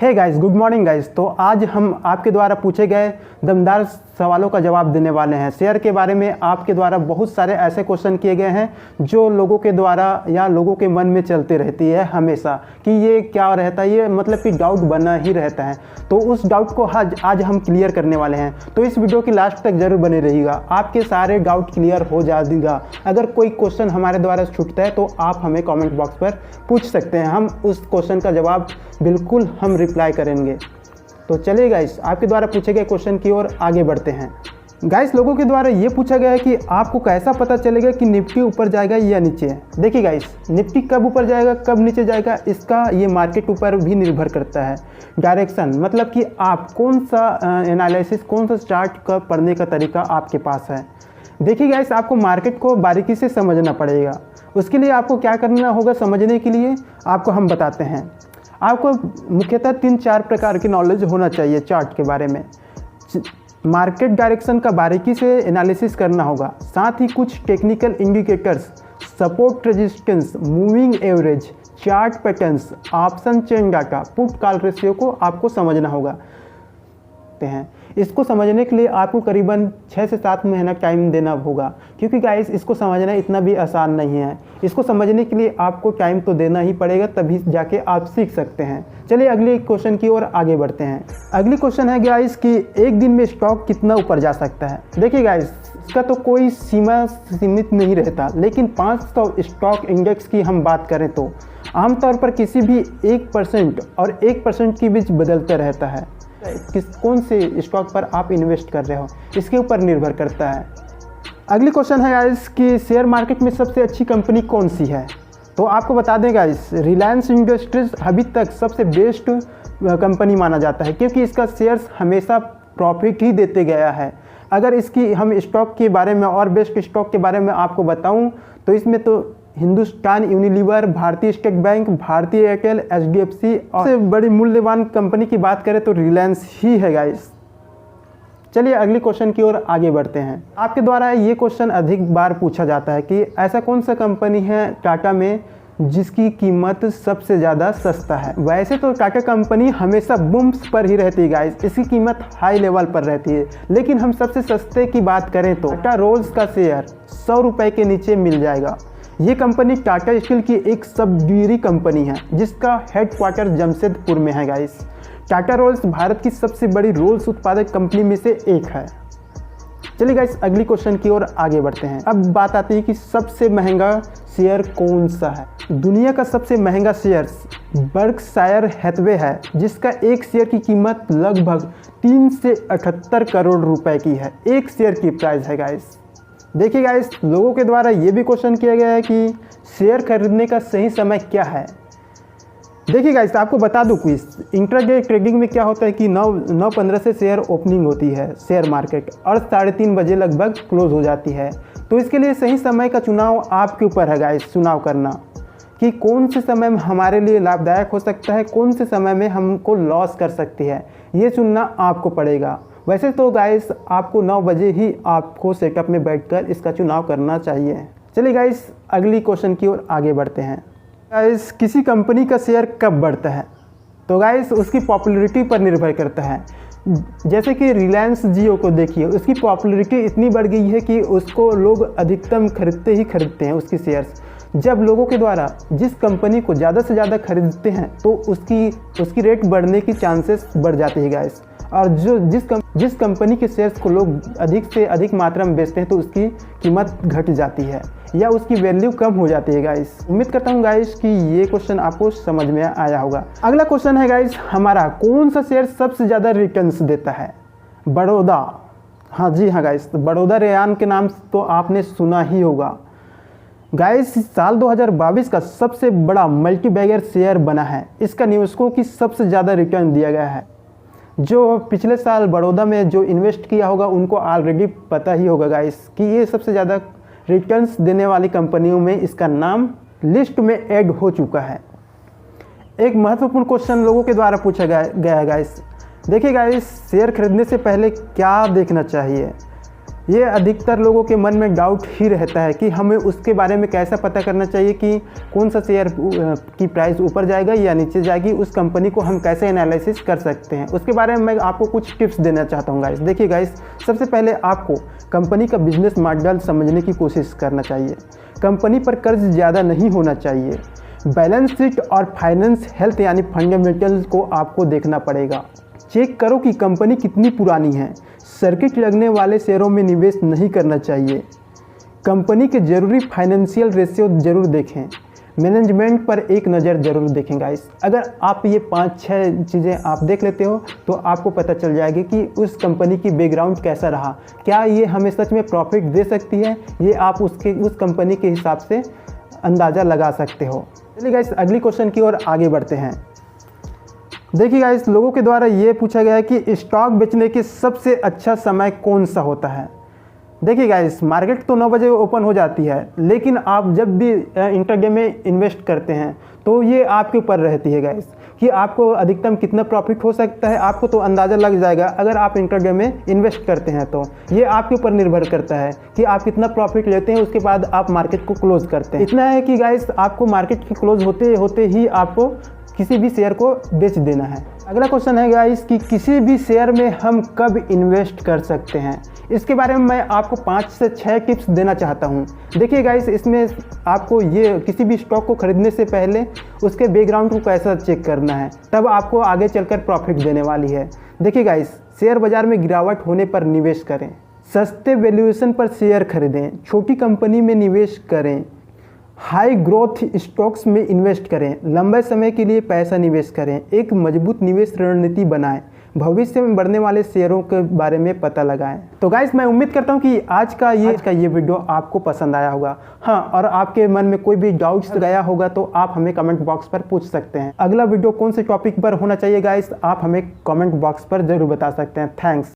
हे guys, good morning guys. तो आज हम आपके द्वारा पूछे गए दमदार सवालों का जवाब देने वाले हैं। शेयर के बारे में आपके द्वारा बहुत सारे ऐसे क्वेश्चन किए गए हैं जो लोगों के द्वारा या लोगों के मन में चलती रहती है हमेशा कि ये क्या रहता है, ये मतलब कि डाउट बना ही रहता है। तो उस डाउट को आज हम क्लियर करने वाले हैं। तो इस वीडियो की लास्ट तक जरूर बने रहिएगा, आपके सारे डाउट क्लियर हो जाएगा। अगर कोई क्वेश्चन हमारे द्वारा छूटता है तो आप हमें कमेंट बॉक्स पर पूछ सकते हैं, हम उस क्वेश्चन का जवाब बिल्कुल हम रिप्लाई करेंगे। तो चलिए गाइस, आपके द्वारा पूछे गए क्वेश्चन की ओर आगे बढ़ते हैं। गाइस, लोगों के द्वारा ये पूछा गया है कि आपको कैसा पता चलेगा कि निफ्टी ऊपर जाएगा या नीचे। देखिए गाइस, निफ्टी कब ऊपर जाएगा कब नीचे जाएगा इसका ये मार्केट ऊपर भी निर्भर करता है। डायरेक्शन मतलब कि आप कौन सा एनालिसिस, कौन सा चार्ट का पढ़ने का तरीका आपके पास है। देखिए गाइस, आपको मार्केट को बारीकी से समझना पड़ेगा। उसके लिए आपको क्या करना होगा, समझने के लिए आपको हम बताते हैं। आपको मुख्यतः 3-4 प्रकार की नॉलेज होना चाहिए चार्ट के बारे में। मार्केट डायरेक्शन का बारीकी से एनालिसिस करना होगा, साथ ही कुछ technical indicators, support resistance, moving average, chart patterns, option chain data, put call ratio को आपको समझना होगा। इसको समझने के लिए आपको करीबन 6 से 7 महीना टाइम देना होगा, क्योंकि गाइस इसको समझना इतना भी आसान नहीं है। इसको समझने के लिए आपको टाइम तो देना ही पड़ेगा, तभी जाके आप सीख सकते हैं। चलिए अगले क्वेश्चन की ओर आगे बढ़ते हैं। अगली क्वेश्चन है गाइस कि एक दिन में स्टॉक कितना ऊपर जा सकता है। देखिए गाइस, इसका तो कोई सीमित नहीं रहता, लेकिन 500 स्टॉक इंडेक्स की हम बात करें तो आमतौर पर किसी भी 1% और 1% के बीच बदलता रहता है। कौन से स्टॉक पर आप इन्वेस्ट कर रहे हो इसके ऊपर निर्भर करता है। अगली क्वेश्चन है गाइस कि शेयर मार्केट में सबसे अच्छी कंपनी कौन सी है। तो आपको बता दें गाइस, रिलायंस इंडस्ट्रीज अभी तक सबसे बेस्ट कंपनी माना जाता है, क्योंकि इसका शेयर्स हमेशा प्रॉफिट ही देते गया है। अगर इसकी हम स्टॉक के बारे में और बेस्ट स्टॉक के बारे में आपको बताऊं तो इसमें तो हिंदुस्तान यूनिलीवर, भारतीय स्टेट बैंक, भारतीय एयरटेल, HDFC और सबसे बड़ी मूल्यवान कंपनी की बात करें तो रिलायंस ही है गाइस। चलिए अगली क्वेश्चन की ओर आगे बढ़ते हैं। आपके द्वारा ये क्वेश्चन अधिक बार पूछा जाता है कि ऐसा कौन सा कंपनी है टाटा में जिसकी कीमत सबसे ज़्यादा सस्ता है। वैसे तो टाटा कंपनी हमेशा बूम्स पर ही रहती है गाइस, इसकी कीमत हाई लेवल पर रहती है। लेकिन हम सबसे सस्ते की बात करें तो टाटा रोल्स का शेयर 100 रुपये के नीचे मिल जाएगा। ये कंपनी टाटा स्टील की एक सब्सिडियरी कंपनी है जिसका हेडक्वार्टर जमशेदपुर में है गाइस। टाटा रोल्स भारत की सबसे बड़ी रोल्स उत्पादक कंपनी में से एक है। चलिए गाइस, अगली क्वेश्चन की ओर आगे बढ़ते हैं। अब बात आती है कि सबसे महंगा शेयर कौन सा है। दुनिया का सबसे महंगा शेयर बर्कशायर हैथवे है, जिसका एक शेयर की कीमत लगभग 3 से 78 करोड़ रुपए की है। एक शेयर की प्राइस है गाइस। देखिए गाइस, लोगों के द्वारा ये भी क्वेश्चन किया गया है कि शेयर खरीदने का सही समय क्या है। देखिए गाइस, आपको बता दूं क्विज, इंट्राडे ट्रेडिंग में क्या होता है कि 9:15 से शेयर ओपनिंग होती है शेयर मार्केट और 3:30 बजे लगभग क्लोज हो जाती है। तो इसके लिए सही समय का चुनाव आपके ऊपर है गाइस, चुनाव करना कि कौन से समय में हमारे लिए लाभदायक हो सकता है, कौन से समय में हमको लॉस कर सकती है, ये चुनना आपको पड़ेगा। वैसे तो गाइस आपको 9 बजे ही आपको सेटअप में बैठकर इसका चुनाव करना चाहिए। चलिए गाइस, अगली क्वेश्चन की ओर आगे बढ़ते हैं। गाइस, किसी कंपनी का शेयर कब बढ़ता है। तो गाइस उसकी पॉपुलैरिटी पर निर्भर करता है। जैसे कि रिलायंस जियो को देखिए, उसकी पॉपुलैरिटी इतनी बढ़ गई है कि उसको लोग अधिकतम खरीदते हैं उसकी शेयर्स। जब लोगों के द्वारा जिस कंपनी को ज़्यादा से ज़्यादा खरीदते हैं तो उसकी रेट बढ़ने की चांसेस बढ़ जाती है गाइस। और जिस कंपनी के शेयर्स को लोग अधिक से अधिक मात्रा में बेचते हैं तो उसकी कीमत घट जाती है या उसकी वैल्यू कम हो जाती है गाइस। उम्मीद करता हूँ गाइस कि ये क्वेश्चन आपको समझ में आया होगा। अगला क्वेश्चन है गाइस हमारा, कौन सा शेयर सबसे ज़्यादा रिटर्न्स देता है। बड़ौदा, हाँ जी हाँ गाइस, बड़ौदा रेयान के नाम तो आपने सुना ही होगा गाइस। साल 2022 का सबसे बड़ा मल्टीबैगर शेयर बना है। इसका निवेशकों की सबसे ज़्यादा रिटर्न दिया गया है। जो पिछले साल बड़ौदा में जो इन्वेस्ट किया होगा उनको ऑलरेडी पता ही होगा गाइस कि ये सबसे ज़्यादा रिटर्न्स देने वाली कंपनियों में इसका नाम लिस्ट में ऐड हो चुका है। एक महत्वपूर्ण क्वेश्चन लोगों के द्वारा पूछा गया है गाइस। देखिए गाइस, शेयर खरीदने से पहले क्या देखना चाहिए। ये अधिकतर लोगों के मन में डाउट ही रहता है कि हमें उसके बारे में कैसा पता करना चाहिए कि कौन सा शेयर की प्राइस ऊपर जाएगा या नीचे जाएगी, उस कंपनी को हम कैसे एनालिसिस कर सकते हैं। उसके बारे में मैं आपको कुछ टिप्स देना चाहता हूँ गाइस। देखिए गाइस, सबसे पहले आपको कंपनी का बिजनेस मॉडल समझने की कोशिश करना चाहिए। कंपनी पर कर्ज ज़्यादा नहीं होना चाहिए। बैलेंस शीट और फाइनेंस हेल्थ यानी फंडामेंटल्स को आपको देखना पड़ेगा। चेक करो कि कंपनी कितनी पुरानी है। सर्किट लगने वाले शेयरों में निवेश नहीं करना चाहिए। कंपनी के जरूरी फाइनेंशियल रेशियो जरूर देखें। मैनेजमेंट पर एक नज़र जरूर देखें गाइस। अगर आप ये 5-6 चीज़ें आप देख लेते हो तो आपको पता चल जाएगी कि उस कंपनी की बैकग्राउंड कैसा रहा, क्या ये हमें सच में प्रॉफिट दे सकती है, ये आप उस कंपनी के हिसाब से अंदाज़ा लगा सकते हो। चलिए गाइस, अगली क्वेश्चन की ओर आगे बढ़ते हैं। देखिए गाइस, लोगों के द्वारा ये पूछा गया है कि स्टॉक बेचने के सबसे अच्छा समय कौन सा होता है। देखिए गाइस, मार्केट तो 9 बजे ओपन हो जाती है, लेकिन आप जब भी इंट्राडे में इन्वेस्ट करते हैं तो ये आपके ऊपर रहती है गाइस कि आपको अधिकतम कितना प्रॉफिट हो सकता है। आपको तो अंदाज़ा लग जाएगा अगर आप इंट्राडे में इन्वेस्ट करते हैं, तो ये आपके ऊपर निर्भर करता है कि आप कितना प्रॉफिट लेते हैं। उसके बाद आप मार्केट को क्लोज करते हैं। इतना है कि गाइस, आपको मार्केट की क्लोज होते होते ही आपको किसी भी शेयर को बेच देना है। अगला क्वेश्चन है गाइस कि किसी भी शेयर में हम कब इन्वेस्ट कर सकते हैं। इसके बारे में मैं आपको 5 से 6 टिप्स देना चाहता हूं। देखिए गाइस, इसमें आपको ये किसी भी स्टॉक को खरीदने से पहले उसके बैकग्राउंड को कैसा चेक करना है, तब आपको आगे चलकर प्रॉफिट देने वाली है। देखिए गाइस, शेयर बाजार में गिरावट होने पर निवेश करें। सस्ते वैल्यूएशन पर शेयर खरीदें। छोटी कंपनी में निवेश करें। हाई ग्रोथ स्टॉक्स में इन्वेस्ट करें। लंबे समय के लिए पैसा निवेश करें। एक मजबूत निवेश रणनीति बनाएं। भविष्य में बढ़ने वाले शेयरों के बारे में पता लगाएं। तो गाइस, मैं उम्मीद करता हूं कि आज का ये वीडियो आपको पसंद आया होगा। हाँ, और आपके मन में कोई भी डाउट्स गया होगा तो आप हमें कमेंट बॉक्स पर पूछ सकते हैं। अगला वीडियो कौन से टॉपिक पर होना चाहिए गाइस, आप हमें कमेंट बॉक्स पर जरूर बता सकते हैं। थैंक्स।